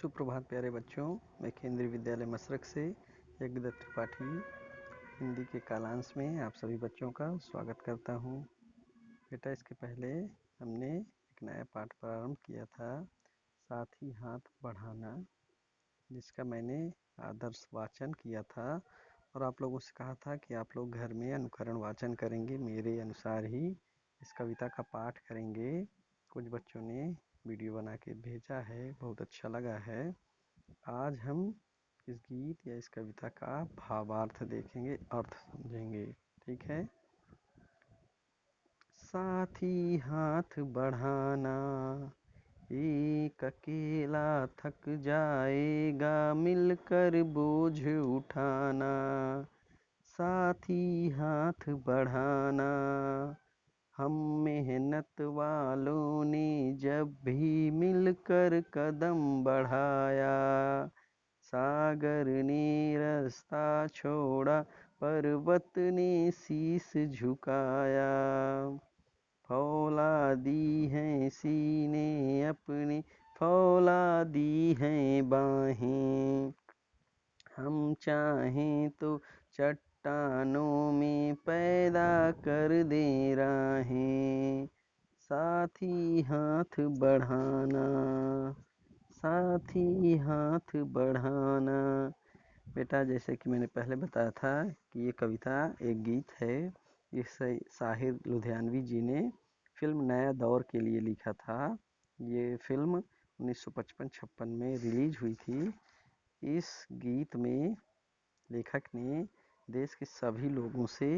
सुप्रभात प्यारे बच्चों। मैं केंद्रीय विद्यालय मसरख से यज्ञदत्त त्रिपाठी हिंदी के कालांश में आप सभी बच्चों का स्वागत करता हूँ। बेटा, इसके पहले हमने एक नया पाठ प्रारंभ किया था, साथ ही हाथ बढ़ाना, जिसका मैंने आदर्श वाचन किया था और आप लोगों से कहा था कि आप लोग घर में अनुकरण वाचन करेंगे, मेरे अनुसार ही इस कविता का पाठ करेंगे। कुछ बच्चों ने वीडियो बना के भेजा है, बहुत अच्छा लगा है। आज हम इस गीत या इस कविता का भावार्थ देखेंगे, अर्थ समझेंगे। ठीक है। साथी हाथ बढ़ाना, एक अकेला थक जाएगा, मिलकर बोझ उठाना। साथी हाथ बढ़ाना, हम मेहनत वालों ने जब भी मिलकर कदम बढ़ाया। सागर ने रास्ता छोड़ा, पर्वत ने शीश झुकाया। फौलादी हैं सीने अपने, फौलादी हैं बाहें। हम चाहें तो चट्टानों में पैदा कर दे राहें। साथी हाथ बढ़ाना, साथी हाथ बढ़ाना। बेटा, जैसे कि मैंने पहले बताया था कि ये कविता एक गीत है। इसे साहिर लुधियानवी जी ने फिल्म नया दौर के लिए लिखा था। ये फिल्म 1955-56 में रिलीज हुई थी। इस गीत में लेखक ने देश के सभी लोगों से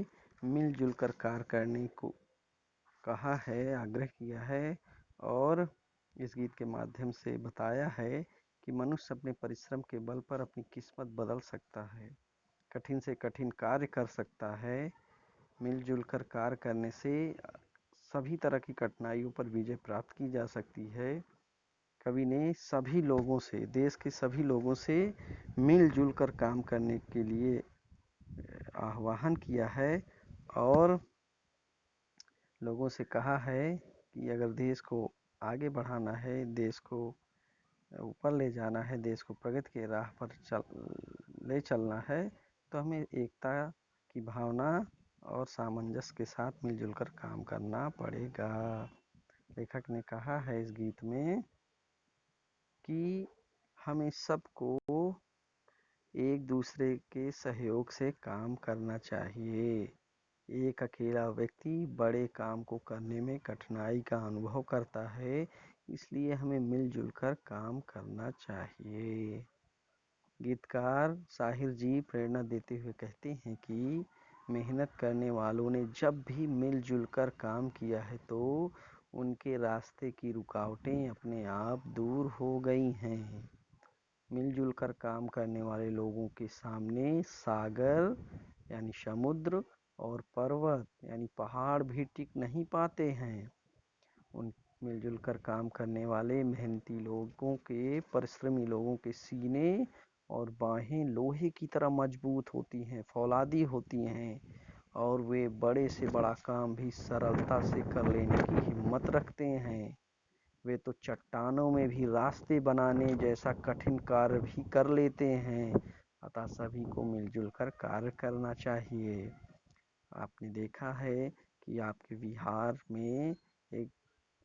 मिलजुल कर कार्य करने को कहा है, आग्रह किया है और इस गीत के माध्यम से बताया है कि मनुष्य अपने परिश्रम के बल पर अपनी किस्मत बदल सकता है, कठिन से कठिन कार्य कर सकता है। मिलजुल कर कार्य करने से सभी तरह की कठिनाइयों पर विजय प्राप्त की जा सकती है। कवि ने सभी लोगों से, देश के सभी लोगों से मिलजुल कर काम करने के लिए आह्वान किया है और लोगों से कहा है कि अगर देश को आगे बढ़ाना है, देश को ऊपर ले जाना है, देश को प्रगति के राह पर ले चलना है, तो हमें एकता की भावना और सामंजस्य के साथ मिलजुल कर काम करना पड़ेगा। लेखक ने कहा है इस गीत में कि हमें सबको एक दूसरे के सहयोग से काम करना चाहिए। एक अकेला व्यक्ति बड़े काम को करने में कठिनाई का अनुभव करता है, इसलिए हमें मिलजुल कर काम करना चाहिए। गीतकार साहिर जी प्रेरणा देते हुए कहते हैं कि मेहनत करने वालों ने जब भी मिलजुल कर काम किया है तो उनके रास्ते की रुकावटें अपने आप दूर हो गई हैं। मिलजुल कर काम करने वाले लोगों के सामने सागर यानी समुद्र और पर्वत यानी पहाड़ भी टिक नहीं पाते हैं। उन मिलजुल कर काम करने वाले मेहनती लोगों के, परिश्रमी लोगों के सीने और बाहें लोहे की तरह मजबूत होती हैं, फौलादी होती हैं और वे बड़े से बड़ा काम भी सरलता से कर लेने की हिम्मत रखते हैं। वे तो चट्टानों में भी रास्ते बनाने जैसा कठिन कार्य भी कर लेते हैं। अतः सभी को मिलजुल कर कार्य करना चाहिए। आपने देखा है कि आपके बिहार में एक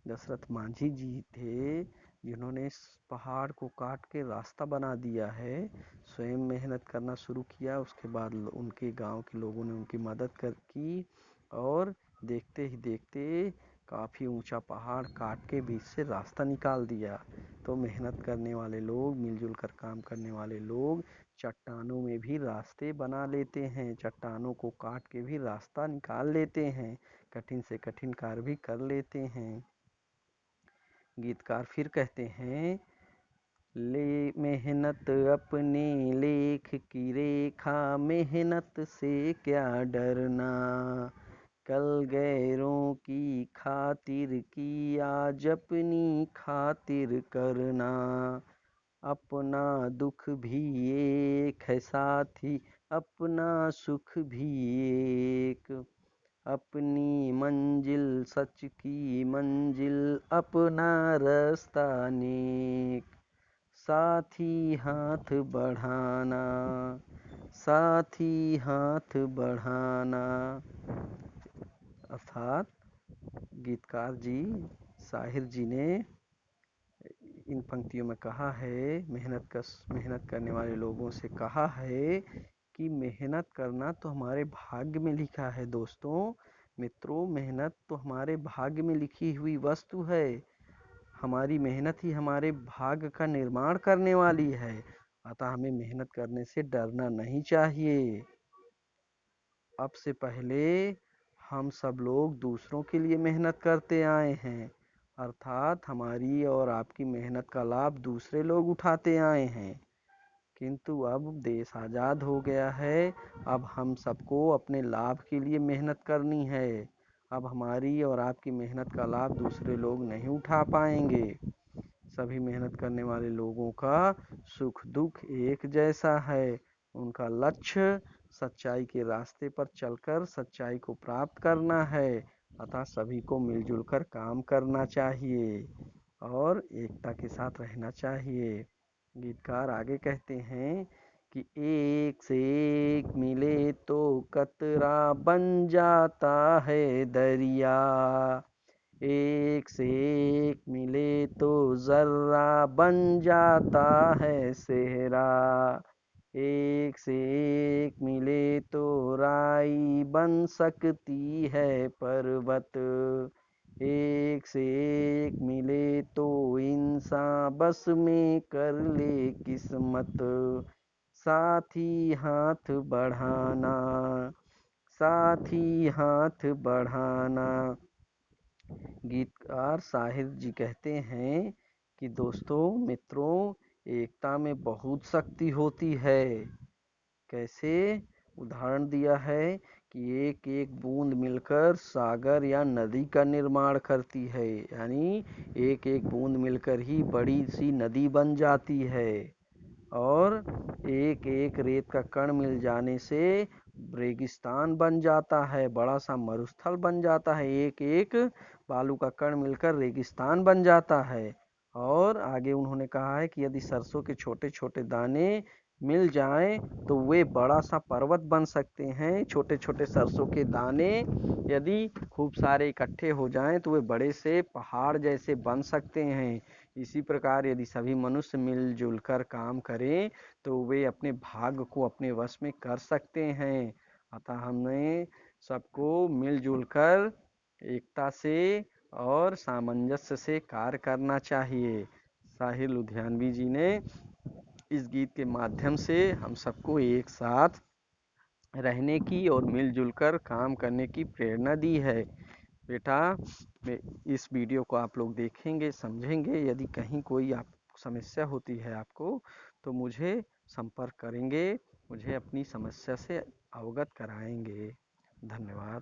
दशरथ मांझी जी थे, जिन्होंने इस पहाड़ को काट के रास्ता बना दिया है। स्वयं मेहनत करना शुरू किया, उसके बाद उनके गांव के लोगों ने उनकी मदद की और देखते ही देखते काफ़ी ऊंचा पहाड़ काट के बीच से रास्ता निकाल दिया। तो मेहनत करने वाले लोग, मिलजुल कर काम करने वाले लोग चट्टानों में भी रास्ते बना लेते हैं, चट्टानों को काट के भी रास्ता निकाल लेते हैं, कठिन से कठिन कार्य भी कर लेते हैं। गीतकार फिर कहते हैं, ले मेहनत अपने लेख की रेखा, मेहनत से क्या डरना। कल गैरों की खातिर की, आज अपनी खातिर करना। अपना दुख भी एक है साथी, अपना सुख भी एक। अपनी मंजिल सच की मंजिल, अपना रास्ता नेक। साथी हाथ बढ़ाना, साथी हाथ बढ़ाना। अर्थात गीतकार जी, शाहिर जी ने इन पंक्तियों में कहा है, मेहनत करने वाले लोगों से कहा है कि मेहनत करना तो हमारे भाग्य में लिखा है। दोस्तों, मित्रों, मेहनत तो हमारे भाग्य में लिखी हुई वस्तु है। हमारी मेहनत ही हमारे भाग्य का निर्माण करने वाली है। अतः हमें मेहनत करने से डरना नहीं चाहिए। अब से पहले हम सब लोग दूसरों के लिए मेहनत करते आए हैं, अर्थात हमारी और आपकी मेहनत का लाभ दूसरे लोग उठाते आए हैं। किंतु अब देश आज़ाद हो गया है। अब हम सबको अपने लाभ के लिए मेहनत करनी है। अब हमारी और आपकी मेहनत का लाभ दूसरे लोग नहीं उठा पाएंगे। सभी मेहनत करने वाले लोगों का सुख दुख एक जैसा है। उनका लक्ष्य सच्चाई के रास्ते पर चलकर सच्चाई को प्राप्त करना है। अतः सभी को मिलजुल कर काम करना चाहिए और एकता के साथ रहना चाहिए। गीतकार आगे कहते हैं कि एक से एक मिले तो कतरा बन जाता है दरिया, एक से एक मिले तो जर्रा बन जाता है सेहरा, एक से एक मिले तो राई बन सकती है पर्वत, एक से एक मिले तो इंसान बस में कर ले किस्मत। साथी हाथ बढ़ाना, साथी हाथ बढ़ाना। गीतकार शाहिर जी कहते हैं कि दोस्तों, मित्रों, एकता में बहुत शक्ति होती है। कैसे? उदाहरण दिया है कि एक एक बूंद मिलकर सागर या नदी का निर्माण करती है, यानी एक एक बूंद मिलकर ही बड़ी सी नदी बन जाती है। और एक एक रेत का कण मिल जाने से रेगिस्तान बन जाता है, बड़ा सा मरुस्थल बन जाता है। एक एक बालू का कण मिलकर रेगिस्तान बन जाता है। और आगे उन्होंने कहा है कि यदि सरसों के छोटे छोटे दाने मिल जाएं तो वे बड़ा सा पर्वत बन सकते हैं। छोटे छोटे सरसों के दाने यदि खूब सारे इकट्ठे हो जाएं तो वे बड़े से पहाड़ जैसे बन सकते हैं। इसी प्रकार यदि सभी मनुष्य मिलजुल कर काम करें तो वे अपने भाग्य को अपने वश में कर सकते हैं। अतः हमें सबको मिलजुल कर एकता से और सामंजस्य से कार्य करना चाहिए। शाहिर लुधियानवी जी ने इस गीत के माध्यम से हम सबको एक साथ रहने की और मिलजुल कर काम करने की प्रेरणा दी है। बेटा, इस वीडियो को आप लोग देखेंगे, समझेंगे। यदि कहीं कोई आप समस्या होती है आपको, तो मुझे संपर्क करेंगे, मुझे अपनी समस्या से अवगत कराएंगे। धन्यवाद।